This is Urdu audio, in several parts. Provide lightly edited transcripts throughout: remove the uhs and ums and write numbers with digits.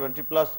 20+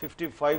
55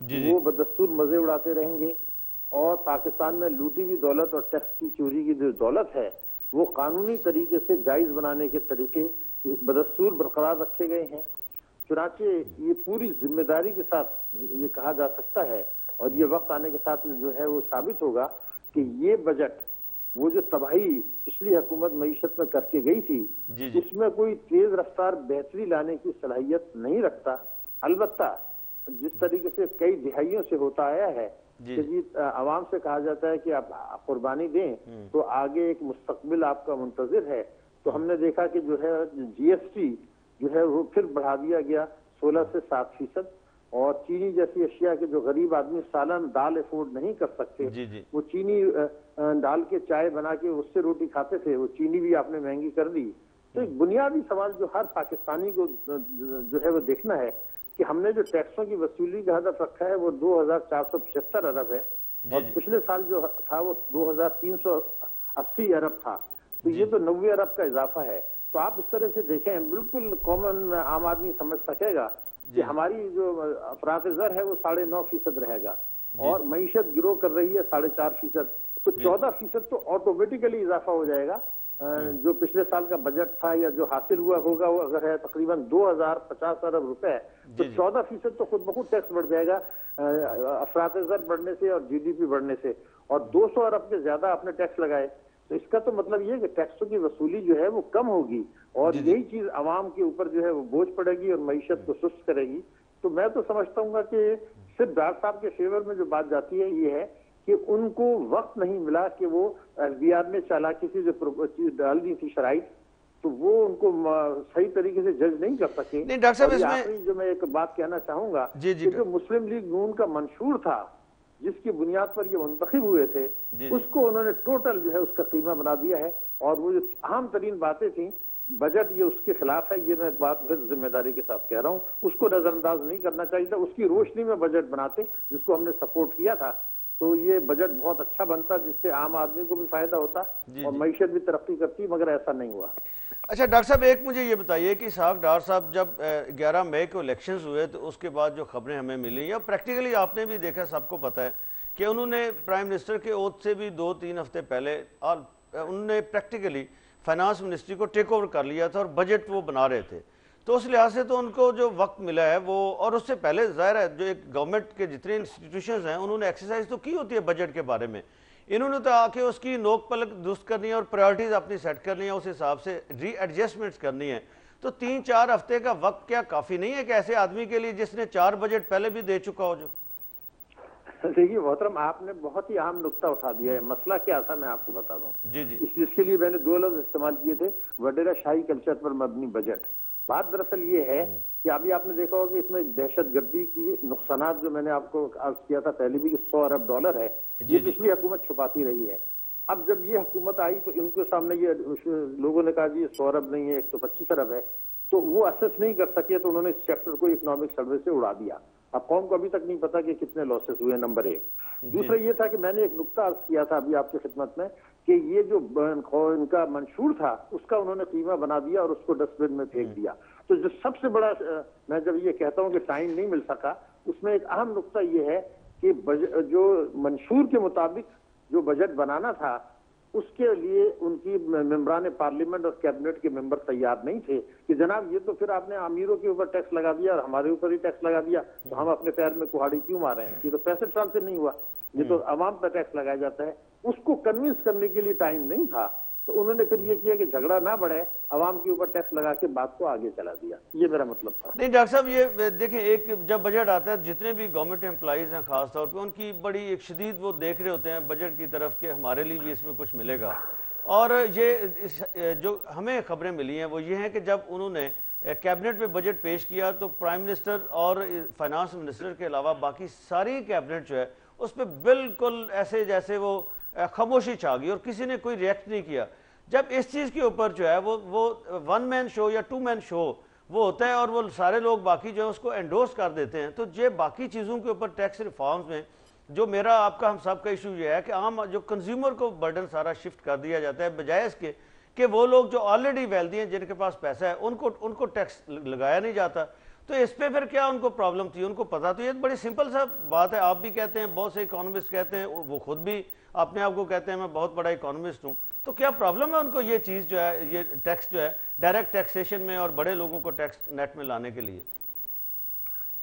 وہ بدستور مزے اڑاتے رہیں گے، اور پاکستان میں لوٹی ہوئی دولت اور ٹیکس کی چوری کی جو دولت ہے وہ قانونی طریقے سے جائز بنانے کے طریقے بدستور برقرار رکھے گئے ہیں۔ چنانچہ یہ پوری ذمہ داری کے ساتھ یہ کہا جا سکتا ہے، اور یہ وقت آنے کے ساتھ جو ہے وہ ثابت ہوگا کہ یہ بجٹ وہ جو تباہی پچھلی حکومت معیشت میں کر کے گئی تھی اس میں کوئی تیز رفتار بہتری لانے کی صلاحیت نہیں رکھتا۔ البتہ جس طریقے سے کئی دہائیوں سے ہوتا آیا ہے کہ جی عوام سے کہا جاتا ہے کہ آپ قربانی دیں تو آگے ایک مستقبل آپ کا منتظر ہے، تو ہم نے دیکھا کہ جو ہے جی ایس ٹی جو ہے وہ پھر بڑھا دیا گیا 16 سے 7%، اور چینی جیسی اشیاء کے جو غریب آدمی سالن دال افورڈ نہیں کر سکتے وہ چینی ڈال کے چائے بنا کے اس سے روٹی کھاتے تھے، وہ چینی بھی آپ نے مہنگی کر دی۔ تو ایک بنیادی سوال جو ہر پاکستانی کو جو ہے وہ دیکھنا ہے کہ ہم نے جو ٹیکسوں کی وصولی کا ہدف رکھا ہے وہ 2475 ارب ہے، اور پچھلے سال جو تھا وہ 2380 ارب تھا، تو یہ تو 90 ارب کا اضافہ ہے۔ تو آپ اس طرح سے دیکھیں بالکل کامن عام آدمی سمجھ سکے گا کہ ہماری جو افراط زر ہے وہ 9.5% رہے گا، اور معیشت گرو کر رہی ہے 4.5%، تو 14% تو آٹومیٹیکلی اضافہ ہو جائے گا۔ جو پچھلے سال کا بجٹ تھا یا جو حاصل ہوا ہوگا وہ اگر ہے تقریباً 2050 ارب روپے، تو 14% تو خود بخود ٹیکس بڑھ جائے گا افراط زر بڑھنے سے اور جی ڈی پی بڑھنے سے، اور 200 ارب کے زیادہ آپ نے ٹیکس لگائے، تو اس کا تو مطلب یہ کہ ٹیکسوں کی وصولی جو ہے وہ کم ہوگی، اور یہی چیز عوام کے اوپر جو ہے وہ بوجھ پڑے گی اور معیشت کو سست کرے گی۔ تو میں تو سمجھتا ہوں گا کہ صرف ڈاکٹر صاحب کے فیور میں جو بات جاتی ہے یہ ہے کہ ان کو وقت نہیں ملا کہ وہ ایف بی آر میں چالاکی سے جو ڈال دی تھی شرائط، تو وہ ان کو صحیح طریقے سے جج نہیں کر سکے۔ نہیں ڈاکٹر صاحب، اس میں جو میں ایک بات کہنا چاہوں گا کہ جو مسلم لیگ نون کا منشور تھا جس کی بنیاد پر یہ منتخب ہوئے تھے، اس کو انہوں نے ٹوٹل جو ہے اس کا قیمہ بنا دیا ہے، اور وہ جو اہم ترین باتیں تھیں بجٹ یہ اس کے خلاف ہے، یہ میں بات ذمہ داری کے ساتھ کہہ رہا ہوں، اس کو نظر انداز نہیں کرنا چاہیے تھا، اس کی روشنی میں بجٹ بناتے جس کو ہم نے سپورٹ کیا تھا، تو یہ بجٹ بہت اچھا بنتا جس سے عام آدمی کو بھی فائدہ ہوتا اور معیشت بھی ترقی کرتی، مگر ایسا نہیں ہوا۔ اچھا ڈاکٹر صاحب، ایک مجھے یہ بتائیے کہ اسحاق ڈار صاحب جب 11 مئی کو الیکشنز ہوئے تو اس کے بعد جو خبریں ہمیں ملی، یا پریکٹیکلی آپ نے بھی دیکھا، سب کو پتہ ہے کہ انہوں نے پرائم منسٹر کے عہد سے بھی 2-3 ہفتے پہلے اور انہوں نے پریکٹیکلی فائنانس منسٹری کو ٹیک اوور کر لیا تھا اور بجٹ وہ بنا رہے تھے، تو اس لحاظ سے تو ان کو جو وقت ملا ہے وہ، اور اس سے پہلے ظاہر ہے جو ایک گورنمنٹ کے جتنے انسٹیٹیوشنز ہیں انہوں نے ایکسرسائز تو کی ہوتی ہے بجٹ کے بارے میں، انہوں نے تو آ کے اس کی نوک پلک درست کرنی ہے اور پرائرٹیز اپنی سیٹ کرنی ہے، اس حساب سے ری ایڈجسٹمنٹس کرنی ہے، تو 3-4 ہفتے کا وقت کیا کافی نہیں ہے کہ ایسے آدمی کے لیے جس نے 4 بجٹ پہلے بھی دے چکا ہو؟ جو دیکھیے محترم، آپ نے بہت ہی اہم نقطہ اٹھا دیا ہے۔ مسئلہ کیا تھا میں آپ کو بتا دوں، اس کے لیے میں نے 2 لفظ استعمال کیے تھے، وڈیرا شاہی کلچر پر مبنی بجٹ۔ بات دراصل یہ ہے کہ ابھی آپ نے دیکھا ہوگا کہ اس میں دہشت گردی کی نقصانات جو میں نے آپ کو عرض کیا تھا پہلے بھی کہ 100 ارب ڈالر ہے، یہ پچھلی حکومت چھپاتی رہی ہے۔ اب جب یہ حکومت آئی تو ان کے سامنے یہ لوگوں نے کہا جی یہ 100 ارب نہیں ہے 125 ارب ہے، تو وہ اسیس نہیں کر سکے تو انہوں نے اس چیپٹر کو اکنامک سروے سے اڑا دیا۔ اب قوم کو ابھی تک نہیں پتا کہ کتنے لاسز ہوئے، نمبر 1۔ دوسرا یہ تھا کہ میں نے ایک نقطہ عرض کیا تھا ابھی آپ کی خدمت میں کہ یہ جو ان کا منشور تھا اس کا انہوں نے قیمہ بنا دیا اور اس کو ڈسٹ بن میں پھینک دیا۔ تو جو سب سے بڑا، میں جب یہ کہتا ہوں کہ ٹائم نہیں مل سکا، اس میں ایک اہم نقطہ یہ ہے کہ جو منشور کے مطابق جو بجٹ بنانا تھا اس کے لیے ان کی ممبران پارلیمنٹ اور کیبنٹ کے ممبر تیار نہیں تھے کہ جناب یہ تو پھر آپ نے امیروں کے اوپر ٹیکس لگا دیا اور ہمارے اوپر ہی ٹیکس لگا دیا، تو ہم اپنے پیر میں کہاڑی کیوں مار رہے ہیں؟ یہ تو 65 سال سے نہیں ہوا، یہ تو عوام پر ٹیکس لگایا جاتا ہے۔ اس کو کنونس کرنے کے لیے ٹائم نہیں تھا، تو انہوں نے پھر یہ کیا کہ جھگڑا نہ بڑھے، عوام کے اوپر ٹیکس لگا کے بات کو آگے چلا دیا۔ یہ میرا مطلب تھا۔ نہیں ڈاکٹر صاحب، یہ دیکھیں ایک جب بجٹ آتا ہے جتنے بھی گورنمنٹ امپلائیز ہیں خاص طور پہ ان کی بڑی ایک شدید وہ دیکھ رہے ہوتے ہیں بجٹ کی طرف کہ ہمارے لیے بھی اس میں کچھ ملے گا، اور یہ جو ہمیں خبریں ملی ہیں وہ یہ ہیں کہ جب انہوں نے کیبنٹ میں بجٹ پیش کیا تو پرائم منسٹر اور فائنانس منسٹر کے علاوہ باقی ساری کیبنٹ جو ہے اس پہ بالکل ایسے جیسے وہ خاموشی چھا گئی اور کسی نے کوئی ریئیکٹ نہیں کیا۔ جب اس چیز کے اوپر جو ہے وہ 1 مین شو یا 2 مین شو وہ ہوتا ہے اور وہ سارے لوگ باقی جو ہے اس کو انڈورس کر دیتے ہیں، تو یہ باقی چیزوں کے اوپر ٹیکس ریفارمز میں جو میرا آپ کا ہم سب کا ایشو یہ ہے کہ عام جو کنزیومر کو برڈن سارا شفٹ کر دیا جاتا ہے، بجائے اس کے کہ وہ لوگ جو آلریڈی ویلدی ہیں جن کے پاس پیسہ ہے ان کو ٹیکس لگایا نہیں جاتا۔ تو اس پہ پھر کیا ان کو پرابلم تھی؟ ان کو پتا تو یہ بڑی سمپل سا بات ہے، آپ بھی کہتے ہیں، بہت سے اکانومسٹ کہتے ہیں، وہ خود بھی اپنے آپ کو کہتے ہیں میں بہت بڑا اکانومسٹ ہوں، تو کیا پرابلم ہے ان کو یہ چیز جو ہے، یہ ٹیکس جو ہے ڈائریکٹ ٹیکسیشن میں اور بڑے لوگوں کو ٹیکس نیٹ میں لانے کے لیے؟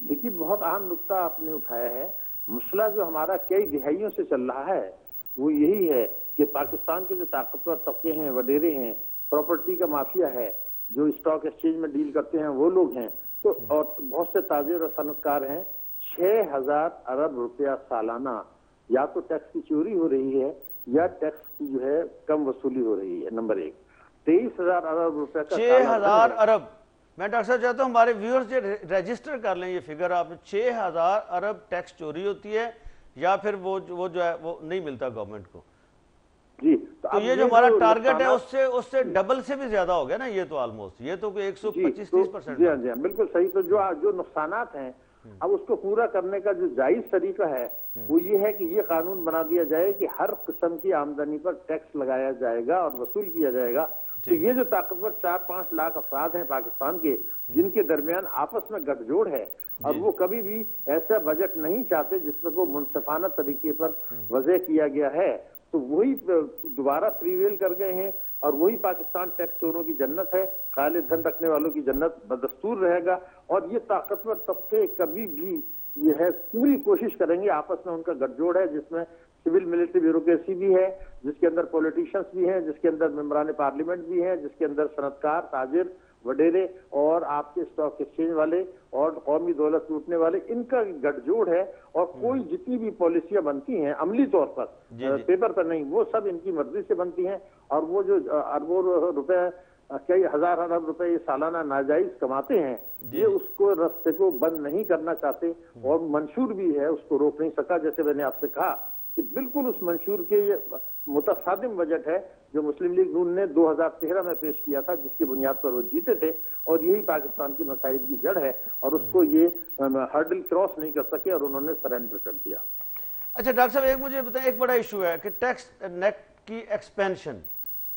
دیکھیے بہت اہم نقطہ آپ نے اٹھایا ہے. مسئلہ جو ہمارا کئی دہائیوں سے چل رہا ہے وہ یہی ہے کہ پاکستان کے جو طاقتور طبقے ہیں، وڈیرے ہیں، پراپرٹی کا مافیا ہے، جو اسٹاک ایکسچینج میں ڈیل کرتے ہیں وہ لوگ ہیں، تو اور بہت سے تاجر اور صنعت کار ہیں. 6,000 ارب روپیہ سالانہ یا تو ٹیکس کی چوری ہو رہی ہے یا ٹیکس کی جو ہے کم وصولی ہو رہی ہے. نمبر 1. 23,000 ارب روپے کا 6,000 ارب. میں ڈاکٹر صاحب چاہتا ہوں ہمارے ویورز رجسٹر کر لیں یہ فگر، آپ 6,000 ارب ٹیکس چوری ہوتی ہے یا پھر وہ جو ہے وہ نہیں ملتا گورنمنٹ کو. جی تو یہ جو ہمارا ٹارگٹ ہے اس سے ڈبل سے بھی زیادہ ہو گیا نا یہ تو آلموسٹ، یہ تو 125-30%. جی ہاں بالکل صحیح. تو جو نقصانات ہیں اب اس کو پورا کرنے کا جو جائز طریقہ ہے وہ یہ ہے کہ یہ قانون بنا دیا جائے کہ ہر قسم کی آمدنی پر ٹیکس لگایا جائے گا اور وصول کیا جائے گا. تو یہ جو طاقتور 4-5 لاکھ افراد ہیں پاکستان کے جن کے درمیان آپس میں گٹھ جوڑ ہے اور وہ کبھی بھی ایسا بجٹ نہیں چاہتے جس کو منصفانہ طریقے پر وضع کیا گیا ہے، تو وہی دوبارہ پریویل کر گئے ہیں اور وہی پاکستان ٹیکس چوروں کی جنت ہے، کالے دھن رکھنے والوں کی جنت بدستور رہے گا. اور یہ طاقتور طبقے کبھی بھی یہ ہے پوری کوشش کریں گے، آپس میں ان کا گٹھ جوڑ ہے جس میں سول ملٹری بیوروکریسی بھی ہے، جس کے اندر پولیٹیشنز بھی ہیں، جس کے اندر ممبران پارلیمنٹ بھی ہیں، جس کے اندر صنعت کار، تاجر، وڈیرے اور آپ کے اسٹاک ایکسچینج والے اور قومی دولت لوٹنے والے، ان کا گٹھ جوڑ ہے. اور کوئی جتنی بھی پالیسیاں بنتی ہیں عملی طور پر پیپر پر نہیں، وہ سب ان کی مرضی سے بنتی ہیں. اور وہ جو اربوں روپے، کئی ہزار ارب روپے یہ سالانہ ناجائز کماتے ہیں، یہ اس کو رستے کو بند نہیں کرنا چاہتے اور منشور بھی ہے، اس کو روک نہیں سکا. جیسے میں نے آپ سے کہا کہ بالکل اس منشور کے یہ متصادم بجٹ ہے جو مسلم لیگ نون نے 2013 میں پیش کیا تھا، جس کی بنیاد پر وہ جیتے تھے، اور یہی پاکستان کی مسائل کی جڑ ہے اور اس کو یہ ہرڈل کراس نہیں کر سکے اور انہوں نے سرنڈر کر دیا. اچھا ڈاکٹر صاحب ایک مجھے بتائیں، ایک بڑا ایشو ہے کہ ٹیکس نیٹ کی ایکسپینشن،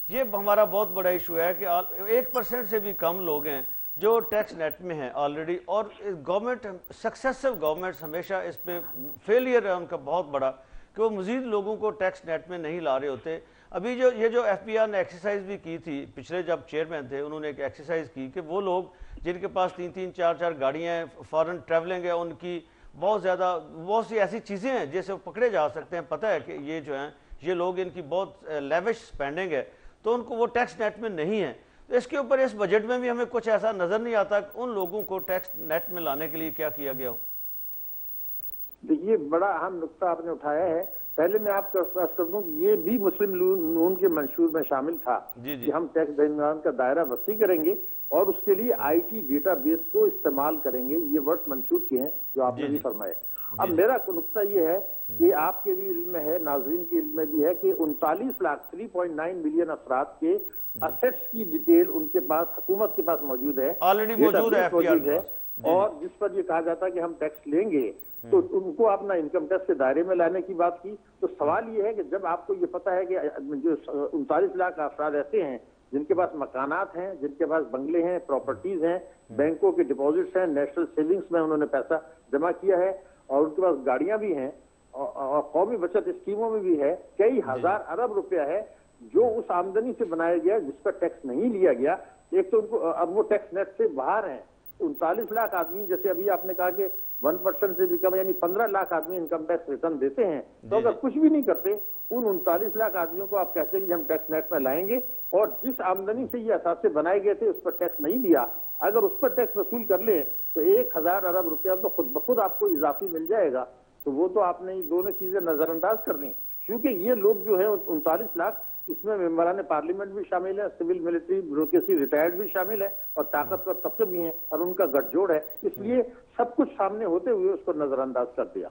یہ ہمارا بہت بڑا ایشو ہے کہ 1% سے بھی کم لوگ ہیں جو ٹیکس نیٹ میں ہیں آلریڈی، اور گورنمنٹ سکسیسو گورنمنٹس ہمیشہ اس پہ فیلئر ہے ان کا بہت بڑا کہ وہ مزید لوگوں کو ٹیکس نیٹ میں نہیں لا رہے ہوتے. ابھی یہ جو ایف بی آر نے ایکسرسائز بھی کی تھی، پچھلے جب چیئرمین تھے انہوں نے ایک ایکسرسائز کی کہ وہ لوگ جن کے پاس 3-3 4-4 گاڑیاں ہیں، فارن ٹریولنگ ہے، ان کی بہت سی ایسی چیزیں ہیں جیسے وہ پکڑے جا سکتے ہیں، پتہ ہے کہ یہ جو ہیں یہ لوگ ان کی بہت لیوش سپینڈنگ ہے، تو ان کو وہ ٹیکس نیٹ میں نہیں ہے. تو اس کے اوپر اس بجٹ میں بھی ہمیں کچھ ایسا نظر نہیں آتا کہ ان لوگوں کو ٹیکس نیٹ میں لانے کے لیے کیا کیا گیا ہو. یہ بڑا اہم نقطہ آپ نے اٹھایا ہے. پہلے میں آپ کو عرض کر دوں کہ یہ بھی مسلم نون کے منشور میں شامل تھا کہ ہم ٹیکس دہندگان کا دائرہ وسیع کریں گے اور اس کے لیے آئی ٹی ڈیٹا بیس کو استعمال کریں گے. یہ ورڈ منشور کے ہیں جو آپ نے بھی فرمائے. اب میرا نقطہ یہ ہے کہ آپ کے بھی علم میں ہے، ناظرین کے علم میں بھی ہے کہ 39 لاکھ 3.9 ملین افراد کے اسیٹس کی ڈیٹیل ان کے پاس، حکومت کے پاس موجود ہے، آلریڈی موجود ہے، اور جس پر یہ کہا جاتا ہے کہ ہم ٹیکس لیں گے تو ان کو اپنا انکم ٹیکس کے دائرے میں لانے کی بات کی. تو سوال یہ ہے کہ جب آپ کو یہ پتا ہے کہ جو 39 لاکھ افراد ایسے ہیں جن کے پاس مکانات ہیں، جن کے پاس بنگلے ہیں، پراپرٹیز ہیں، بینکوں کے ڈپازٹس ہیں، نیشنل سیونگز میں انہوں نے پیسہ جمع کیا ہے اور ان کے پاس گاڑیاں بھی ہیں اور قومی بچت اسکیموں میں بھی ہے، کئی ہزار ارب روپیہ ہے جو اس آمدنی سے بنایا گیا جس پر ٹیکس نہیں لیا گیا. ایک تو ان کو اب وہ ٹیکس نیٹ سے باہر ہیں. 39 لاکھ آدمی، جیسے ابھی آپ نے کہا کہ 1% سے بھی کم، یعنی 15 لاکھ آدمی انکم ٹیکس ریٹرن دیتے ہیں. تو اگر کچھ بھی نہیں کرتے ان 39 لاکھ آدمیوں کو آپ کہتے ہیں کہ ہم ٹیکس نیٹ میں لائیں گے اور جس آمدنی سے یہ اثاثے بنائے گئے تھے اس پر ٹیکس نہیں لیا، اگر اس پر ٹیکس وصول کر لیں تو 1,000 ارب روپیہ تو خود بخود آپ کو اضافی مل جائے گا. تو وہ تو آپ نے یہ دونوں چیزیں نظر انداز کرنی، کیونکہ یہ لوگ جو ہیں 39 لاکھ، اس میں ممبران پارلیمنٹ بھی شامل ہے، سول ملٹری بیوروکریسی ریٹائرڈ بھی شامل ہے اور طاقتور طبقے بھی ہیں اور ان کا گٹھ جوڑ ہے. اس لیے سب کچھ سامنے ہوتے ہوئے اس کو نظر انداز کر دیا.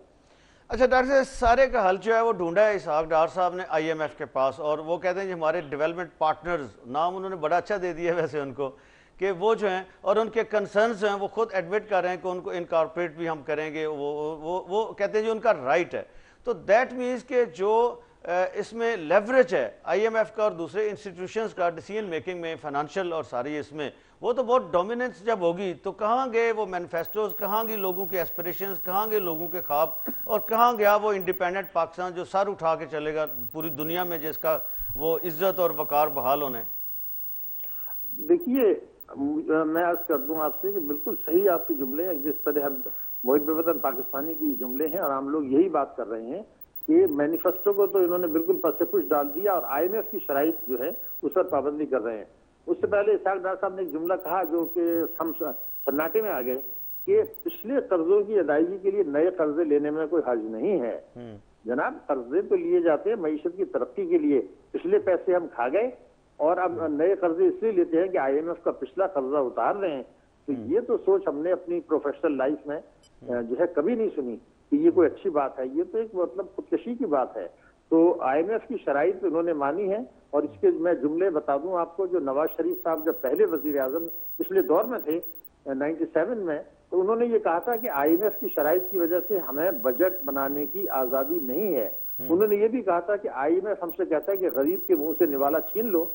اچھا ڈاکٹر صاحب، سارے کا حل جو ہے وہ ڈھونڈا ہے اسحاق ڈار صاحب نے آئی ایم ایف کے پاس، اور وہ کہتے ہیں کہ ہمارے ڈیولپمنٹ پارٹنرز، نام انہوں نے بڑا اچھا دے دیا ہے ویسے ان کو، کہ وہ جو ہیں اور ان کے کنسرنز ہیں وہ خود ایڈمٹ کر رہے ہیں کہ ان کو انکارپوریٹ بھی ہم کریں گے. وہ کہتے ہیں جو ان کا رائٹ ہے. تو دیٹ مینس کہ جو اس میں لیوریج ہے آئی ایم ایف کا اور دوسرے انسٹیٹیوشنز کا ڈیسیژن میکنگ میں، فائنانشل اور ساری اس میں، وہ تو بہت ڈومیننس جب ہوگی تو کہاں گئے وہ مینیفیسٹوز, کہاں گئی لوگوں کے ایسپریشنز, کہاں گئے لوگوں کے خواب, اور کہاں گیا وہ انڈیپینڈنٹ پاکستان جو سر اٹھا کے چلے گا پوری دنیا میں, جس کا وہ عزت اور وقار بحال ہونے. دیکھیے میں عرض کر دوں آپ سے کہ بالکل صحیح آپ کے جملے ہیں, جس طرح ہم محب وطن پاکستانی کی جملے ہیں, اور ہم لوگ یہی بات کر رہے ہیں کہ مینیفیسٹو کو تو انہوں نے بالکل پس سے پش ڈال دیا, اور آئی ایم ایف کی شرائط جو ہے اس پر پابندی کر رہے ہیں. اس سے پہلے اسحاق ڈار صاحب نے ایک جملہ کہا جو کہ ہم سناٹے میں آ گئے کہ پچھلے قرضوں کی ادائیگی کے لیے نئے قرضے لینے میں کوئی حرج نہیں ہے. جناب قرضے تو لیے جاتے ہیں معیشت کی ترقی کے لیے, پچھلے پیسے ہم کھا گئے اور اب نئے قرضے اس لیے لیتے ہیں کہ آئی ایم ایف کا پچھلا قرضہ اتار رہے ہیں. تو یہ تو سوچ ہم نے اپنی پروفیشنل لائف میں جو ہے کبھی نہیں سنی کہ یہ کوئی اچھی بات ہے. یہ تو ایک مطلب خودکشی کی بات ہے. تو آئی ایم ایف کی شرائط انہوں نے مانی ہے, اور اس کے میں جملے بتا دوں آپ کو. جو نواز شریف صاحب جب پہلے وزیر اعظم پچھلے دور میں تھے 97 میں, تو انہوں نے یہ کہا تھا کہ آئی ایم ایف کی شرائط کی وجہ سے ہمیں بجٹ بنانے کی آزادی نہیں ہے. انہوں نے یہ بھی کہا تھا کہ آئی ایم ایف ہم سے کہتا ہے کہ غریب کے منہ سے نوالا چھین لو,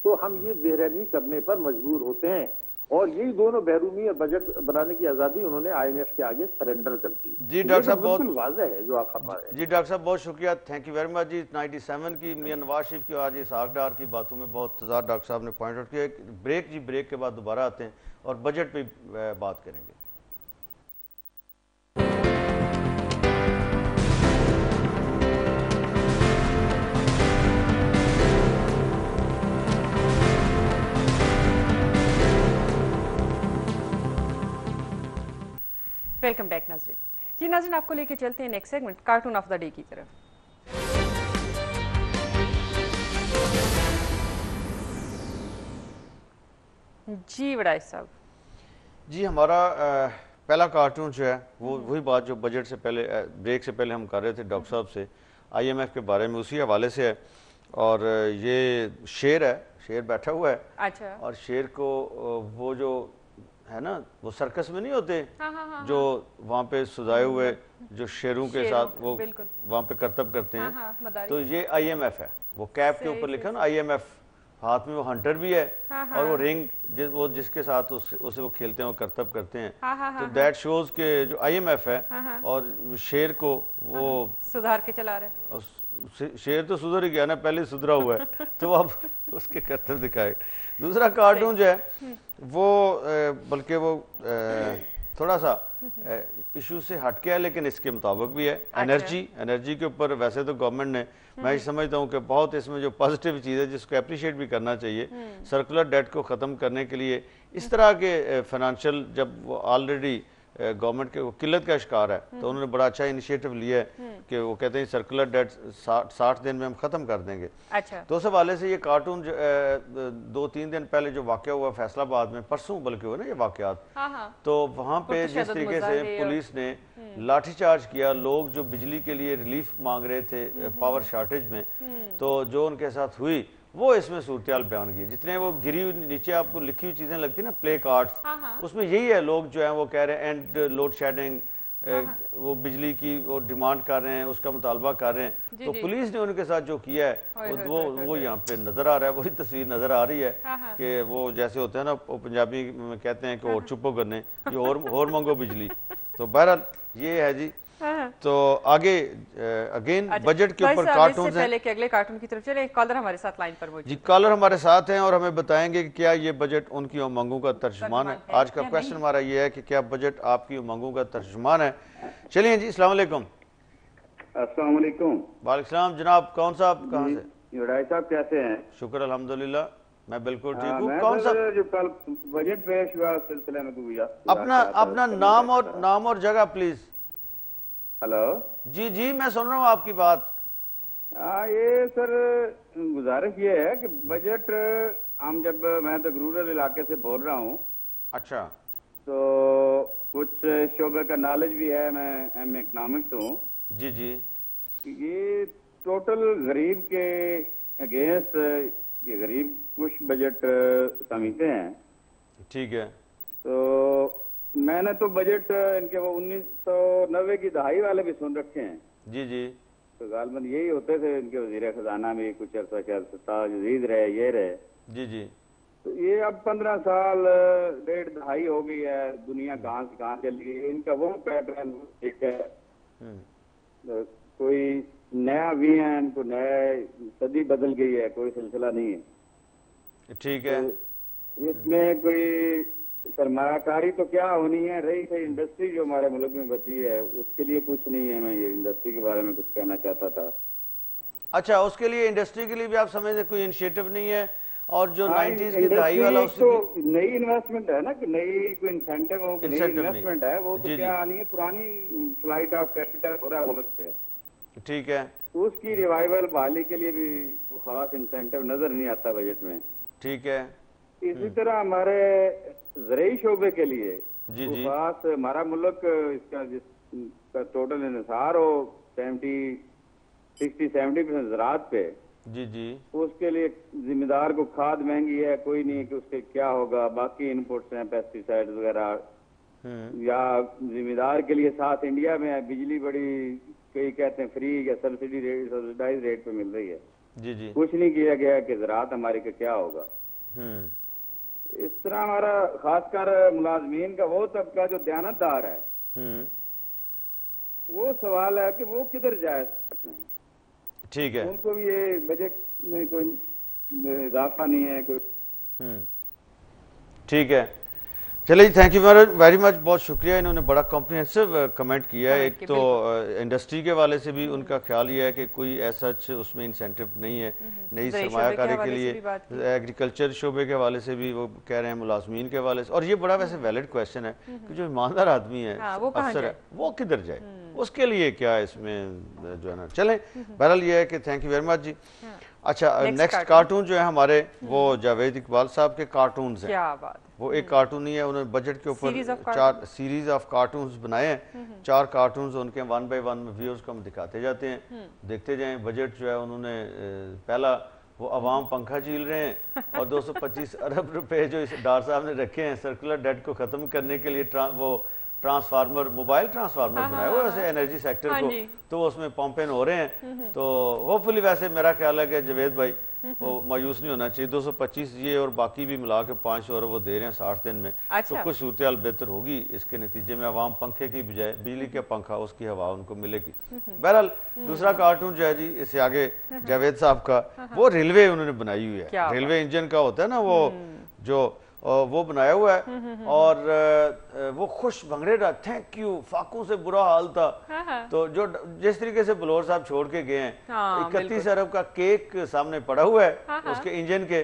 تو ہم یہ بے رحمی کرنے پر مجبور ہوتے ہیں. اور یہی دونوں بیرونی اور بجٹ بنانے کی آزادی انہوں نے آئی ایم ایف کے آگے سرنڈر کر دی. جی ڈاکٹر صاحب بالکل واضح ہے جو آپ فرما رہے ہیں. جی ڈاکٹر صاحب بہت شکریہ, تھینک یو ویری مچ جی. 97 کی میاں نواز شریف کی آج اسحاق ڈار کی باتوں میں بہت تضاد ڈاکٹر صاحب نے پوائنٹ آؤٹ کیا. بریک جی, بریک کے بعد دوبارہ آتے ہیں اور بجٹ پہ بات کریں گے. ویلکم بیک ناظرین. جی ناظرین, آپ کو لے کے چلتے ہیں next segment cartoon of the day کی طرف. جی وڈائی صاحب. جی ہمارا پہلا کارٹون جو ہے وہ وہی بات جو بجٹ سے پہلے, بریک سے پہلے ہم کر رہے تھے ڈاکٹر صاحب سے, آئی ایم ایف کے بارے میں, اسی حوالے سے ہے. اور یہ شیر ہے, شیر بیٹھا ہوا ہے. اچھا. اور شیر کو وہ جو ہے نا, وہ سرکس میں نہیں ہوتے جو وہاں پہ سجائے ہوئے جو شیروں کے ساتھ وہ وہاں پہ کرتب کرتے ہیں, تو یہ آئی ایم ایف ہے. وہ کیپ کے اوپر لکھا نا آئی ایم ایف, ہاتھ میں وہ ہنٹر بھی ہے, اور وہ رنگ وہ جس کے ساتھ اسے وہ کھیلتے ہیں وہ کرتب کرتے ہیں. تو دیٹ شوز کہ جو آئی ایم ایف ہے, اور شیر کو وہ سدھار کے چلا رہے. شیر تو سدھر ہی گیا نا, پہلے سدھرا ہوا ہے, تو اب اس کے کرتب دکھائے. دوسرا کارٹون جو ہے وہ بلکہ وہ تھوڑا سا ایشو سے ہٹ کے ہے, لیکن اس کے مطابق بھی ہے. انرجی کے اوپر ویسے تو گورنمنٹ نے, میں سمجھتا ہوں کہ بہت اس میں جو پازیٹیو چیز ہے جس کو اپریشیٹ بھی کرنا چاہیے, سرکولر ڈیٹ کو ختم کرنے کے لیے اس طرح کے فائنانشیل, جب وہ آلریڈی گورنمنٹ کے قلت کا شکار ہے, تو انہوں نے بڑا اچھا انیشیٹو لیا ہے کہ وہ کہتے ہیں سرکولر ڈیٹ 60 دن میں ہم ختم کر دیں گے. تو اس حوالے سے یہ کارٹون 2-3 دن پہلے جو واقعہ ہوا فیصل آباد میں, پرسوں بلکہ ہوا نا یہ واقعات, تو وہاں پہ جس طریقے سے پولیس نے لاٹھی چارج کیا, لوگ جو بجلی کے لیے ریلیف مانگ رہے تھے پاور شارٹیج میں, تو جو ان کے ساتھ ہوئی وہ اس میں صورتحال بیان کی. جتنے وہ گری نیچے آپ کو لکھی ہوئی چیزیں لگتی ہیں نا پلے کارڈز, اس میں یہی ہے, لوگ جو ہیں وہ کہہ رہے ہیں اینڈ لوڈ شیڈنگ, وہ بجلی کی وہ ڈیمانڈ کر رہے ہیں, اس کا مطالبہ کر رہے ہیں. تو پولیس نے ان کے ساتھ جو کیا ہے وہ یہاں پہ نظر آ رہا ہے, وہی تصویر نظر آ رہی ہے کہ وہ جیسے ہوتے ہیں نا پنجابی میں کہتے ہیں کہ اور چپو کرنے, یہ اور منگو بجلی. تو بہرحال یہ ہے جی. تو آگے اگین بجٹ کے اوپر کارٹونز ہیں. پہلے کہ اگلے کارٹون کی طرف چلیں, کالر ہمارے ساتھ لائن پر موجود. جی کالر ہمارے ساتھ ہیں اور ہمیں بتائیں گے کہ کیا یہ بجٹ ان کی امنگوں کا ترجمان ہے. آج کا کویشچن ہمارا یہ ہے کہ کیا بجٹ آپ کی امنگوں کا ترجمان ہے. چلیے جی, السلام علیکم. السلام علیکم. وعلیکم السلام جناب, کون صاحب کہاں سے؟ وڈائی صاحب کیسے ہیں؟ شکر الحمدللہ, میں بالکل ٹھیک ہوں. کون سا جو کل بجٹ پیش ہوا اس سلسلے میں گویا اپنا نام اور جگہ پلیز. ہلو جی میں سن رہا ہوں آپ کی بات. یہ سر گزارش یہ ہے کہ بجٹ ہم جب میں تو رورل علاقے سے بول رہا ہوں. اچھا. تو کچھ شعبے کا نالج بھی ہے, میں ایم اکنامکس ہوں. جی یہ ٹوٹل غریب کے اگینسٹ یہ غریب کچھ بجٹ سمجھتے ہیں. ٹھیک ہے. تو میں نے تو بجٹ ان کے وہ 1990 کی دہائی والے بھی سن رکھے ہیں. جی تو غالباً یہی ہوتے تھے ان کے وزیر خزانہ بھی, کچھ عرصہ شاید عزیز رہے, یہ رہے. جی تو یہ اب 15 سال 1.5 دہائی ہو گئی ہے، دنیا کہاں سے کہاں چلی گئی، ان کا وہ پیٹرن ایک ہے، کوئی نیا بھی ہے، ان کو نیا صدی بدل گئی ہے، کوئی سلسلہ نہیں ہے. ٹھیک ہے. اس میں کوئی سرمایہ کاری تو کیا ہونی ہے، رہی ہے انڈسٹری جو ہمارے ملک میں بچی ہے اس کے لیے کچھ نہیں ہے. میں یہ انڈسٹری کے بارے میں کچھ کہنا چاہتا تھا. اچھا، اس کے لیے انڈسٹری کے لیے بھی آپ سمجھتے کوئی انیشیٹو نہیں ہے؟ اور جو 90s کی دہائی والا اس کی نئی انویسٹمنٹ ہے نا، کہ نئی کوئی انسینٹیو ہو، نئی انویسٹمنٹ ہے، وہ تو کیا آنی ہے، پرانی فلائٹ آف کیپٹل ہو رہا ہے ملک سے. ٹھیک ہے. اس کی ریوائیول بحالی کے لیے بھی خاص انسینٹیو نظر نہیں آتا بجٹ میں. ٹھیک ہے. اسی طرح ہمارے زرعی شعبے کے لیے جی خاص ہمارا ملک اس کا جس کا ٹوٹل انحصار ہو 60-70% زراعت پہ، جی اس کے لیے ذمہ دار کو کھاد مہنگی ہے، کوئی نہیں کہ اس کے کیا ہوگا، باقی انپوٹس ہیں پیسٹی سائڈ وغیرہ، یا ذمہ دار کے لیے ساتھ انڈیا میں بجلی بڑی کئی کہتے ہیں فری یا سبسڈی ریٹ سبسڈائز ریٹ پہ مل رہی ہے. جی کچھ نہیں کیا گیا کہ زراعت ہماری کا کیا ہوگا. اس طرح ہمارا خاص کر ملازمین کا وہ طبقہ جو دیانتدار ہے، وہ سوال ہے کہ وہ کدھر جائے. ٹھیک ہے. ان کو بھی یہ بجٹ میں کوئی اضافہ نہیں ہے کوئی. ٹھیک ہے. چلیے، تھینک یو ویری مچ. بہت شکریہ، انہوں نے بڑا کمپریہنسو کمنٹ کیا ہے. ایک تو انڈسٹری کے والے سے بھی ان کا خیال یہ ہے کہ کوئی ایسا اس میں انسینٹیو نہیں ہے نئی سرمایہ کاری کے لیے. ایگریکلچر شعبے کے حوالے سے بھی وہ کہہ رہے ہیں، ملازمین کے حوالے سے. اور یہ بڑا ویسے ویلڈ کویشچن ہے کہ جو ایماندار آدمی ہے، افسر ہے، وہ کدھر جائے، اس کے لیے کیا اس میں جو ہے نا. چلیں، بہرحال یہ ہے کہ تھینک یو ویری مچ جی. اچھا، نیکسٹ کارٹون جو ہے ہمارے وہ جاوید اقبال صاحب کے کارٹونز ہیں. وہ ایک کارٹون ہی ہے، انہوں نے بجٹ کے اوپر 4 سیریز آف کارٹونز بنائے ہیں. 4 کارٹونز ان کے 1 بائی 1 میں ویورز کو ہم دکھاتے جاتے ہیں، دیکھتے جائیں. بجٹ جو ہے انہوں نے پہلا وہ عوام پنکھا جھیل رہے ہیں، اور 225 ارب روپے جو اس ڈار صاحب نے رکھے ہیں سرکولر ڈیٹ کو ختم کرنے کے لیے، وہ ٹرانسفارمر، موبائل ٹرانسفارمر بنایا ہوا ہے ویسے انرجی سیکٹر کو، تو وہ اس میں پمپ ان ہو رہے ہیں. تو ہوپ فلی ویسے میرا خیال ہے کہ جاوید بھائی وہ مایوس نہیں ہونا چاہیے. 225 یہ اور باقی بھی ملا کے 500 ارب وہ دے رہے ہیں 60 دن میں. تو کچھ صورتحال بہتر ہوگی اس کے نتیجے میں. عوام پنکھے کی بجائے بجلی کا پنکھا، اس کی ہوا ان کو ملے گی. بہرحال دوسرا کارٹون جو ہے جی اس سے آگے جاوید صاحب کا، وہ ریلوے انہوں نے بنائی ہوئی ہے. ریلوے انجن کا ہوتا ہے نا وہ، جو وہ بنایا ہوا ہے. اور وہ خوش بھنگڑے رہا، تھینک یو، فاقوں سے برا حال تھا. تو جو جس طریقے سے بلور صاحب چھوڑ کے گئے ہیں، 31 ارب کا کیک سامنے پڑا ہوا ہے اس کے انجن کے،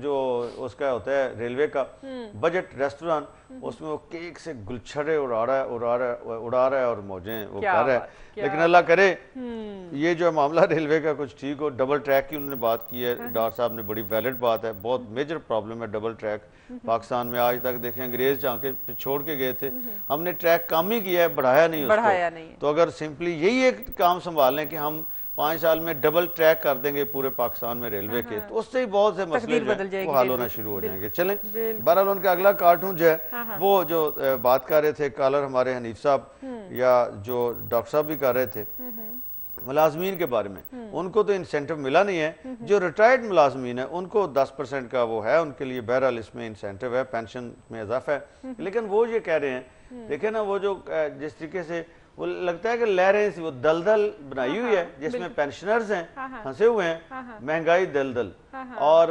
جو اس کا ہوتا ہے ریلوے کا بجٹ ریسٹوران، اس میں وہ کیک سے گلچھڑے اڑا رہا ہے اور موجیں وہ کر رہا ہے. لیکن اللہ کرے یہ جو معاملہ ریلوے کا کچھ ٹھیک ہو. ڈبل ٹریک کی انہوں نے بات کی ہے ڈار صاحب نے، بڑی ویلڈ بات ہے. بہت میجر پرابلم ہے ڈبل ٹریک پاکستان میں. آج تک دیکھیں انگریز جہاں کے چھوڑ کے گئے تھے، ہم نے ٹریک کم ہی کیا ہے، بڑھایا نہیں اس کو. تو اگر سمپلی یہی ایک کام سنبھال لیں کہ ہم 5 سال میں ڈبل ٹریک کر دیں گے پورے پاکستان میں ریلوے کے، تو اس سے ہی بہت سے مسئلے جو ہیں وہ حل ہونا شروع ہو جائیں گے. چلیں، بہرحال ان کا اگلا کارٹون جو ہے وہ جو بات کر رہے تھے کالر ہمارے حنیف صاحب، یا جو ڈاکٹر صاحب بھی کر رہے تھے ملازمین کے بارے میں. ان کو تو انسینٹیو ملا نہیں ہے. جو ریٹائرڈ ملازمین ہیں ان کو 10% کا وہ ہے ان کے لیے. بہرحال اس میں انسینٹیو ہے، پینشن میں اضافہ ہے. لیکن وہ یہ کہہ رہے ہیں، دیکھیں نا وہ جو جس طریقے سے وہ لگتا ہے کہ لہریں سی وہ دلدل بنائی ہوئی ہے جس میں پینشنرز ہیں پھنسے ہوئے ہیں، مہنگائی دلدل، اور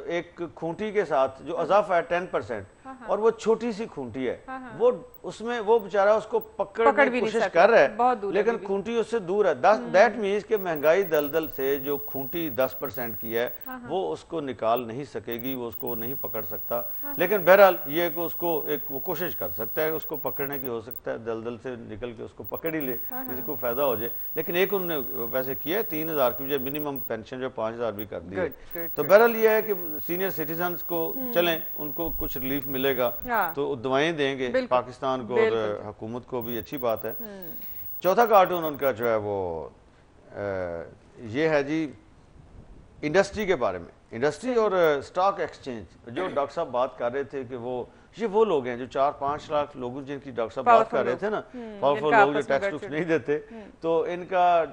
ایک کھونٹی کے ساتھ جو اضافہ ہے 10%، اور وہ چھوٹی سی کھونٹی ہے، وہ اس میں وہ بیچارہ اس کو پکڑنے کی کوشش کر رہا ہے لیکن کھونٹی اس سے دور ہے. دیٹ مینس کہ مہنگائی دلدل سے جو کھونٹی 10% کی ہے وہ اس کو نکال نہیں سکے گی، وہ اس کو نہیں پکڑ سکتا. لیکن بہرحال یہ کہ اس کو ایک وہ کوشش کر سکتا ہے اس کو پکڑنے کی، ہو سکتا ہے دلدل سے نکل کے اس کو پکڑ ہی لے، کسی کو فائدہ ہو جائے. لیکن ایک انہوں نے ویسے کیا ہے 3000 کی بجائے منیمم پینشن جو 5000 بھی کر دی ہے. تو بہرحال یہ ہے کہ سینئر سٹیزنز کو چلیں ان کو کچھ ریلیف ملے گا تو دعائیں دیں گے پاکستان کو اور حکومت کو بھی، اچھی بات ہے. چوتھا کارٹون ان کا جو ہے وہ یہ ہے جی انڈسٹری کے بارے میں. انڈسٹری اور سٹاک ایکسچینج، جو ڈاکٹر صاحب بات کر رہے تھے کہ وہ یہ وہ لوگ ہیں جو 4-5 لاکھ لوگوں جن کی ڈاکٹر صاحب بات کر رہے تھے نا، پاورفل لوگ جو ٹیکس ٹوکس نہیں دیتے، تو ان کا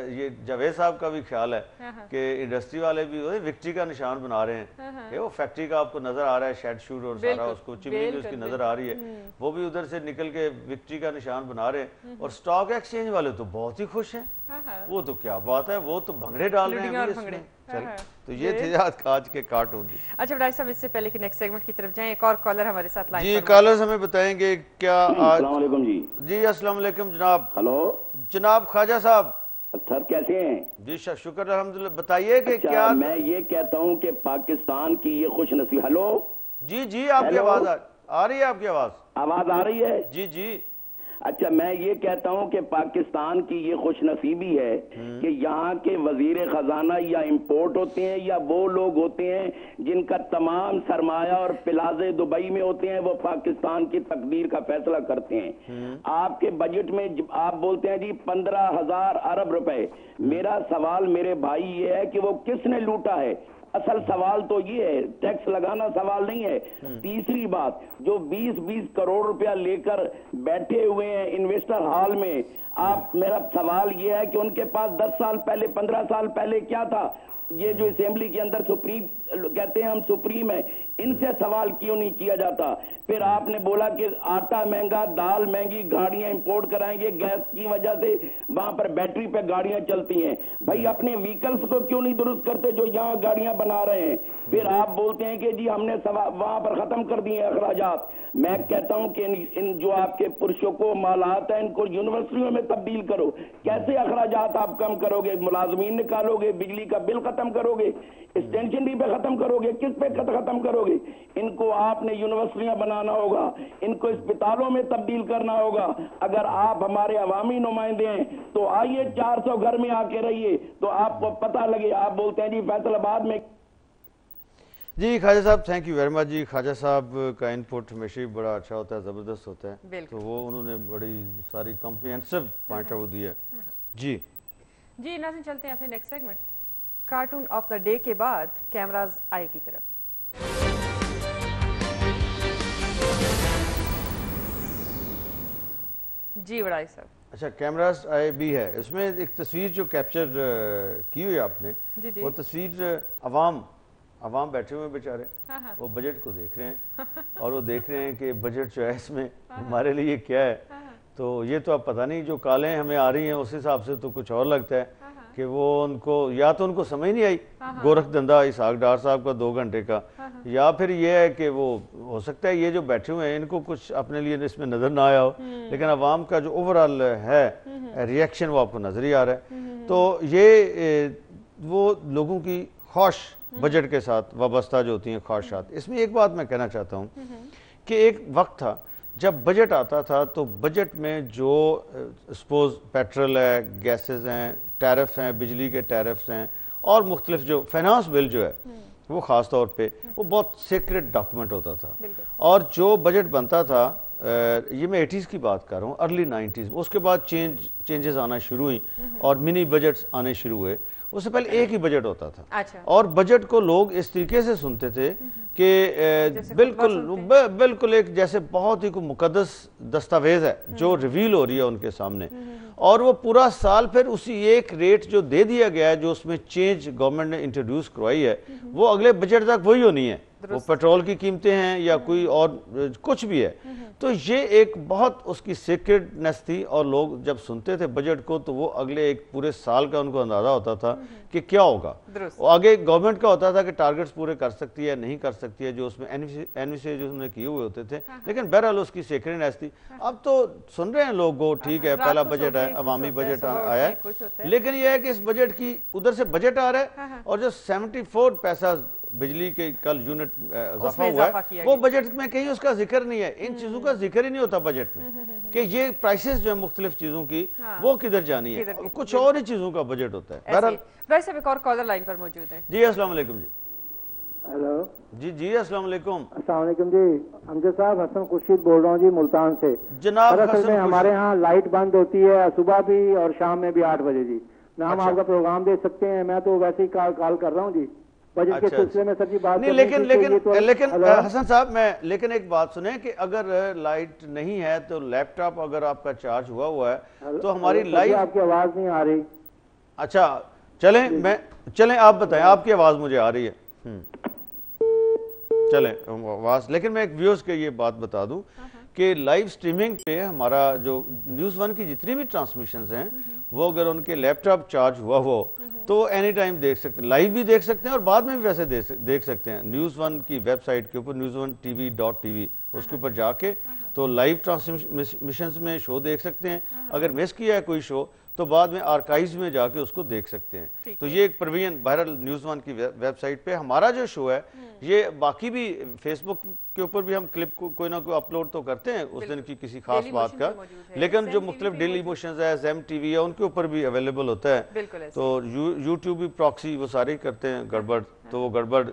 یہ جاوید صاحب کا بھی خیال ہے کہ انڈسٹری والے بھی وکٹری کا نشان بنا رہے ہیں کہ وہ فیکٹری کا آپ کو نظر آ رہا ہے شیڈ شوٹ اور سارا اس کو چمنی بھی اس کی نظر آ رہی ہے، وہ بھی ادھر سے نکل کے وکٹری کا نشان بنا رہے ہیں، اور سٹاک ایکسچینج والے تو بہت ہی خوش ہیں، وہ تو کیا بات ہے، وہ تو بھنگڑے ڈال رہے ہیں اس میں۔ تو یہ تھے آج کے کارٹون جی۔ اچھا بڑائی صاحب، اس سے پہلے کہ نیکسٹ سیگمنٹ کی طرف جائیں، ایک اور کالر ہمارے ساتھ لائن جی، کالرز ہمیں بتائیں گے کیا آج۔ السلام علیکم جی۔ جی السلام علیکم جناب۔ ہلو جناب خواجہ صاحب۔ سر کیسے ہیں؟ جی شکر الحمدللہ، بتائیے کہ کیا۔ میں یہ کہتا ہوں کہ پاکستان کی یہ خوش نصیب، ہلو جی آپ کی آواز آ رہی ہے، آپ کی آواز آ رہی ہے؟ جی۔ اچھا، میں یہ کہتا ہوں کہ پاکستان کی یہ خوش نصیبی ہے کہ یہاں کے وزیر خزانہ یا امپورٹ ہوتے ہیں یا وہ لوگ ہوتے ہیں جن کا تمام سرمایہ اور پلازے دبئی میں ہوتے ہیں، وہ پاکستان کی تقدیر کا فیصلہ کرتے ہیں۔ آپ کے بجٹ میں آپ بولتے ہیں جی 15,000 ارب روپے، میرا سوال میرے بھائی یہ ہے کہ وہ کس نے لوٹا ہے؟ اصل سوال تو یہ ہے، ٹیکس لگانا سوال نہیں ہے۔ تیسری بات، جو 20 کروڑ روپیہ لے کر بیٹھے ہوئے ہیں انویسٹر ہال میں، میرا سوال یہ ہے کہ ان کے پاس 10 سال پہلے 15 سال پہلے کیا تھا؟ یہ جو اسمبلی کے اندر سپریم کہتے ہیں ہم سپریم ہے، ان سے سوال کیوں نہیں کیا جاتا؟ پھر آپ نے بولا کہ آٹا مہنگا، دال مہنگی، گاڑیاں امپورٹ کرائیں گے گیس کی وجہ سے، وہاں پر بیٹری پہ گاڑیاں چلتی ہیں، بھائی اپنے ویکلز کو کیوں نہیں درست کرتے جو یہاں گاڑیاں بنا رہے ہیں؟ پھر آپ بولتے ہیں کہ جی ہم نے وہاں پر ختم کر دیے اخراجات۔ میں کہتا ہوں کہ ان جو آپ کے پرشکو مالات ہیں ان کو یونیورسٹیوں میں تبدیل کرو۔ کیسے اخراجات آپ کم کرو گے؟ ملازمین نکالو گے، بجلی کا بل ختم کرو گے، اسٹینشنری پہ ختم کرو گے، کس پہ ختم کرو گے؟ ان کو آپ نے یونیورسٹیاں بنانا ہوگا، ان کو اسپتالوں میں تبدیل کرنا ہوگا۔ اگر آپ ہمارے عوامی نمائندے ہیں تو آئیے 400 گھر میں آ کے رہیے تو آپ کو پتہ لگے۔ آپ بولتے ہیں جی فیصل آباد میں۔ جی خواجہ صاحب تھینک یو ویری مچ جی۔ خواجہ صاحب کا انپٹ ہمیشہ ہی بڑا اچھا ہوتا ہے، زبردست ہوتا ہے، تو وہ انہوں نے بڑی ساری کمپریہنسو پوائنٹ آف دیا ہے جی۔ ناظرین چلتے ہیں اپنے next segment cartoon of the day کے بعد کیمراز آئے کی طرف۔ جی بڑائی صاحب۔ اچھا کیمراز آئے بھی ہے، اس میں ایک تصویر جو کیپچر کی ہوئی آپ نے، وہ تصویر عوام بیٹھے ہوئے بیچارے، وہ بجٹ کو دیکھ رہے ہیں اور وہ دیکھ رہے ہیں کہ بجٹ جو ہے اس میں ہمارے لیے کیا ہے، تو یہ تو اب پتہ نہیں جو کالیں ہمیں آ رہی ہیں اس حساب سے تو کچھ اور لگتا ہے کہ وہ ان کو یا تو ان کو سمجھ نہیں آئی گورکھ دھندا اسحاق ڈار صاحب کا 2 گھنٹے کا، یا پھر یہ ہے کہ وہ ہو سکتا ہے یہ جو بیٹھے ہوئے ہیں ان کو کچھ اپنے لیے اس میں نظر نہ آیا ہو، لیکن عوام کا جو اوورآل ہے ریئیکشن وہ آپ کو نظر ہی آ رہا ہے۔ تو یہ وہ لوگوں کی خواہش بجٹ کے ساتھ وابستہ جو ہوتی ہیں خواہشات، اس میں ایک بات میں کہنا چاہتا ہوں کہ ایک وقت تھا جب بجٹ آتا تھا تو بجٹ میں جو سپوز پیٹرول ہے، گیسز ہیں، ٹیرف ہیں، بجلی کے ٹیرفز ہیں اور مختلف جو فائنانس بل جو ہے وہ خاص طور پہ وہ بہت سیکریٹ ڈاکومنٹ ہوتا تھا، اور جو بجٹ بنتا تھا یہ میں 80s کی بات کر رہا ہوں، ارلی 90s، اس کے بعد چینجز آنا شروع ہوئی اور منی بجٹس آنے شروع ہوئے۔ اس سے پہلے ایک ہی بجٹ ہوتا تھا اور بجٹ کو لوگ اس طریقے سے سنتے تھے کہ بالکل ایک جیسے بہت ہی کوئی مقدس دستاویز ہے جو ریویل ہو رہی ہے ان کے سامنے، اور وہ پورا سال پھر اسی ایک ریٹ جو دے دیا گیا ہے جو اس میں چینج گورنمنٹ نے انٹروڈیوس کروائی ہے وہ اگلے بجٹ تک وہی ہونی ہے، وہ پیٹرول کی قیمتیں ہیں یا کوئی اور کچھ بھی ہے۔ تو یہ ایک بہت اس کی سیکریٹنس تھی اور لوگ جب سنتے تھے بجٹ کو تو وہ اگلے ایک پورے سال کا ان کو اندازہ ہوتا تھا کہ کیا ہوگا، آگے گورنمنٹ کا ہوتا تھا کہ ٹارگٹس پورے کر سکتی ہے نہیں کر سکتی ہے جو اس میں اینویسی جو انہوں نے کیے ہوئے ہوتے تھے، لیکن بہرحال اس کی سیکریٹنس تھی۔ اب تو سن رہے ہیں لوگ وہ ٹھیک ہے پہلا بجٹ ہے، عوامی بجٹ آیا ہے، لیکن یہ ہے کہ اس بجٹ کی ادھر سے بجٹ آ رہا ہے اور جو 74 پیسہ بجلی کے کل یونٹ اضافہ ہوا ہے وہ بجٹ میں کہیں اس کا ذکر نہیں ہے، ان چیزوں کا ذکر ہی نہیں ہوتا بجٹ میں کہ یہ پرائسز جو ہیں مختلف چیزوں کی وہ کدھر جانی ہے، کچھ اور ہی چیزوں کا بجٹ ہوتا ہے۔ بہرحال بھائی صاحب ایک اور کالر لائن پر موجود ہے۔ جی السلام علیکم جی۔ ہیلو جی السلام علیکم۔ السلام علیکم جی، امجد صاحب حسن خورشید بول رہا ہوں جی ملتان سے۔ جناب اصل میں ہمارے ہاں لائٹ بند ہوتی ہے صبح بھی اور شام میں بھی 8 بجے جی، نہ ہم آپ کا پروگرام دیکھ سکتے ہیں، میں تو ویسے ہی کال کر رہا ہوں جی۔ بجٹ کے سلسلے میں سر جی بات نہیں، لیکن حسن صاحب میں ایک بات سنیں کہ اگر لائٹ نہیں ہے تو لیپ ٹاپ اگر آپ کا چارج ہوا ہے تو ہماری لائف، آپ کی آواز نہیں آ رہی. اچھا چلیں آپ بتائیں، آپ کی آواز مجھے آ رہی ہے. چلیں آواز، لیکن میں ایک ویورز کے یہ بات بتا دوں کہ لائیو سٹریمنگ پہ ہمارا جو نیوز ون کی جتنی بھی ٹرانسمیشنز ہیں وہ اگر ان کے لیپ ٹاپ چارج ہوا ہو تو اینی ٹائم دیکھ سکتے ہیں، لائیو بھی دیکھ سکتے ہیں اور بعد میں بھی ویسے دیکھ سکتے ہیں. نیوز ون کی ویب سائٹ کے اوپر news1tv.tv اس کے اوپر جا کے تو لائیو ٹرانسمیشنز میں شو دیکھ سکتے ہیں. اگر مس کیا ہے کوئی شو تو بعد میں آرکائیوز میں جا کے اس کو دیکھ سکتے ہیں. تو یہ ایک پروین بہرحال نیوز ون کی ویب سائٹ پہ ہمارا جو شو ہے یہ باقی بھی فیس بک کے اوپر بھی ہم کلپ کو کوئی نہ کوئی اپلوڈ تو کرتے ہیں اس دن کی کسی خاص بات کا، لیکن جو مختلف ڈیلی ایموشنز ہے، زیم ٹی وی ہے، ان کے اوپر بھی اویلیبل ہوتا ہے. تو یوٹیوب بھی پراکسی وہ سارے کرتے ہیں گڑبڑ، تو وہ گڑبڑ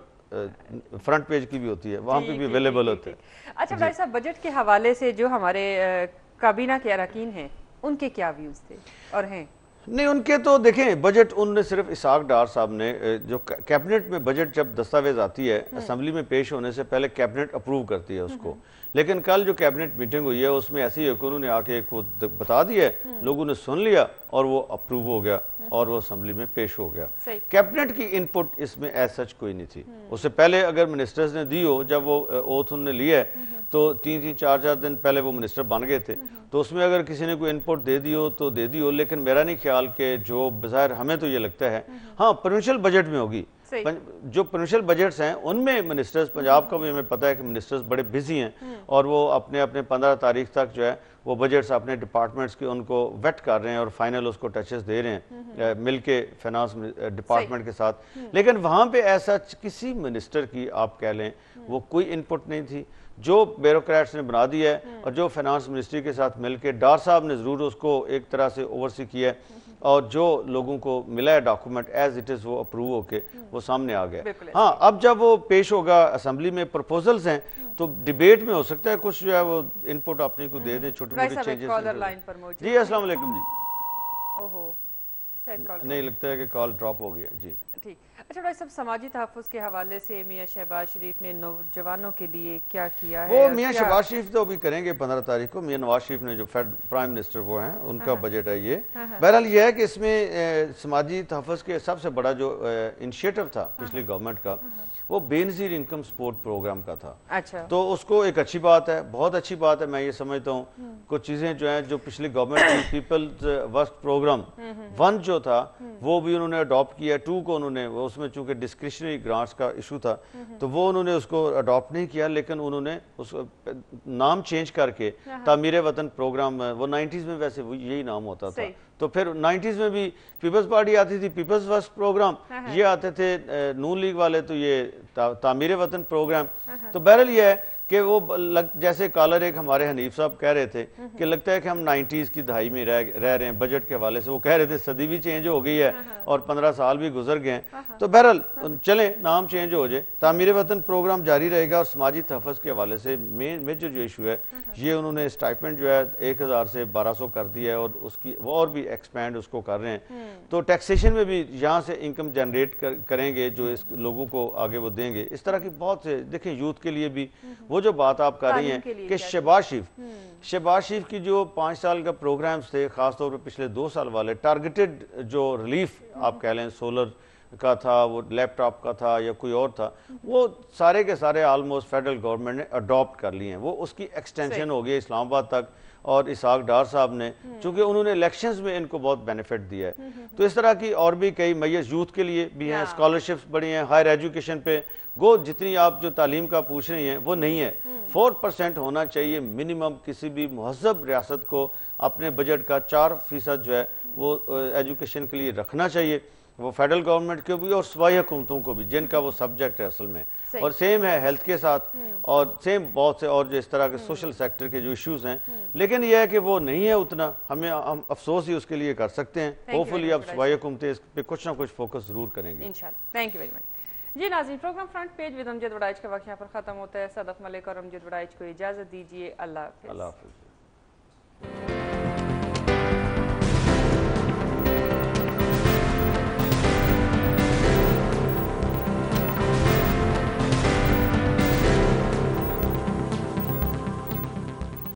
فرنٹ پیج کی بھی ہوتی ہے، وہاں پہ بھی اویلیبل ہوتے ہیں. اچھا بھائی صاحب، بجٹ کے حوالے سے جو ہمارے کابینہ کے اراکین ہیں ان کے کیا ویوز تھے اور ہیں؟ نہیں، ان کے تو دیکھیں بجٹ ان نے صرف اسحاق ڈار صاحب نے جو کیبنٹ میں بجٹ جب دستاویز آتی ہے اسمبلی میں پیش ہونے سے پہلے کیبنٹ اپروو کرتی ہے اس کو، لیکن کل جو کیبنٹ میٹنگ ہوئی ہے اس میں ایسی ہے کہ انہوں نے آ کے خود بتا دیا ہے، لوگوں نے سن لیا اور وہ اپروو ہو گیا اور وہ اسمبلی میں پیش ہو گیا. کیبنٹ کی ان پٹ اس میں ایز سچ کوئی نہیں تھی. اس سے پہلے اگر منسٹرز نے دی ہو، جب وہ اوتھ انہوں نے لیا ہے تو 3-4 دن پہلے وہ منسٹر بن گئے تھے، تو اس میں اگر کسی نے کوئی ان پٹ دے دی ہو تو دے دی ہو، لیکن میرا نہیں خیال کہ جو بظاہر ہمیں تو یہ لگتا ہے ہاں پروونشل بجٹ میں ہوگی. جو پروونشل بجٹس ہیں ان میں منسٹرز، پنجاب کا بھی ہمیں پتہ ہے کہ منسٹرز بڑے بزی ہیں اور وہ اپنے 15 تاریخ تک جو ہے وہ بجٹس اپنے ڈپارٹمنٹس کے ان کو ویٹ کر رہے ہیں اور فائنل اس کو ٹچز دے رہے ہیں مل کے فائنانس ڈپارٹمنٹ کے ساتھ. لیکن وہاں پہ ایسا کسی منسٹر کی آپ کہہ لیں وہ کوئی ان پٹ نہیں تھی. جو بیوروکریٹس نے بنا دیا ہے اور جو فائنانس منسٹری کے ساتھ مل کے ڈار صاحب نے ضرور اس کو ایک طرح سے اوورسی کیا ہے اور جو لوگوں کو ملا ہے ڈاکومنٹ ایز اٹ از وہ اپروو ہو کے وہ سامنے آ گیا. ہاں اب جب وہ پیش ہوگا اسمبلی میں پروپوزلز ہیں تو ڈیبیٹ میں ہو سکتا ہے کچھ جو ہے وہ ان پٹ اپنے کو دے دیں، چھوٹی موٹی چینجز. جی السلام علیکم. جی نہیں لگتا ہے کہ کال ڈراپ ہو گیا. جی ٹھیک. اچھا ڈاکٹر صاحب، سماجی تحفظ کے حوالے سے میاں شہباز شریف نے نوجوانوں کے لیے کیا کیا ہے؟ وہ میاں شہباز شریف تو ابھی کریں گے 15 تاریخ کو. میاں نواز شریف نے جو پرائم منسٹر وہ ہیں ان کا بجٹ ہے یہ. بہرحال یہ ہے کہ اس میں سماجی تحفظ کے سب سے بڑا جو انیشیٹو تھا پچھلی گورنمنٹ کا وہ بے نظیر انکم سپورٹ پروگرام کا تھا. اچھا. تو اس کو ایک اچھی بات ہے، بہت اچھی بات ہے. میں یہ سمجھتا ہوں کچھ چیزیں جو ہیں جو پچھلی گورنمنٹ کی پیپلز ورک پروگرام 1 جو تھا وہ بھی انہوں نے اڈاپٹ کیا. 2 کو انہوں نے اس میں چونکہ ڈسکریشنری گرانٹس کا ایشو تھا تو وہ انہوں نے اس کو اڈاپٹ نہیں کیا، لیکن انہوں نے اس نام چینج کر کے تعمیر وطن پروگرام، وہ 90s میں ویسے یہی نام ہوتا تھا، تو پھر 90s میں بھی پیپلز پارٹی آتی تھی پیپلز ورک پروگرام، یہ آتے تھے نون لیگ والے تو یہ تعمیر وطن پروگرام. تو بہرحال یہ ہے کہ وہ جیسے کالر ایک ہمارے حنیف صاحب کہہ رہے تھے کہ لگتا ہے کہ ہم 90s کی دہائی میں رہ رہے ہیں بجٹ کے حوالے سے. وہ کہہ رہے تھے صدی بھی چینج ہو گئی ہے اور 15 سال بھی گزر گئے ہیں. تو بہرحال چلیں نام چینج ہو جائے، تعمیر وطن پروگرام جاری رہے گا. اور سماجی تحفظ کے حوالے سے میجر جو ایشو ہے یہ انہوں نے اسٹائپنڈ جو ہے 1000 سے 1200 کر دیا ہے اور اس کی وہ اور بھی ایکسپینڈ اس کو کر رہے ہیں. تو ٹیکسیشن میں بھی یہاں سے انکم جنریٹ کریں گے جو اس لوگوں کو آگے وہ دیں گے. اس طرح کی بہت سے دیکھیں یوتھ کے لیے بھی وہ جو بات آپ کر رہی ہیں کہ شہباز شریف کی جو 5 سال کا پروگرامز تھے، خاص طور پر پچھلے 2 سال والے ٹارگیٹڈ جو ریلیف آپ کہہ لیں سولر کا تھا، وہ لیپ ٹاپ کا تھا یا کوئی اور تھا، وہ سارے کے سارے آلموسٹ فیڈرل گورنمنٹ نے اڈاپٹ کر لیے ہیں. وہ اس کی ایکسٹینشن ہو گئی اسلام آباد تک اور اسحاق ڈار صاحب نے چونکہ انہوں نے الیکشنز میں ان کو بہت بینیفٹ دیا ہے. تو اس طرح کی اور بھی کئی میسر یوتھ کے لیے بھی ہیں، اسکالرشپس بڑی ہیں، ہائر ایجوکیشن پہ گو جتنی آپ جو تعلیم کا پوچھ رہی ہیں وہ نہیں ہے. 4% ہونا چاہیے منیمم کسی بھی مہذب ریاست کو اپنے بجٹ کا 4% جو ہے وہ ایجوکیشن کے لیے رکھنا چاہیے. وہ فیڈرل گورنمنٹ کو بھی اور صوبائی حکومتوں کو بھی جن کا وہ سبجیکٹ ہے اصل میں. اور سیم ہے ہیلتھ کے ساتھ اور سیم بہت سے اور جو اس طرح کے سوشل سیکٹر کے جو ایشوز ہیں. لیکن یہ ہے کہ وہ نہیں ہے اتنا، ہم افسوس ہی اس کے لیے کر سکتے ہیں. ہوپفلی اب صوبائی حکومتیں اس پہ کچھ نہ کچھ فوکس ضرور کریں گے انشاءاللہ. Thank you very much. جی ناظرین، programme front page with Amjad Warraich کا وقت یہاں پر ختم ہوتا ہے. صدف ملک اور امجد وڑائچ کو اجازت دیجیے. اللہ حافظ.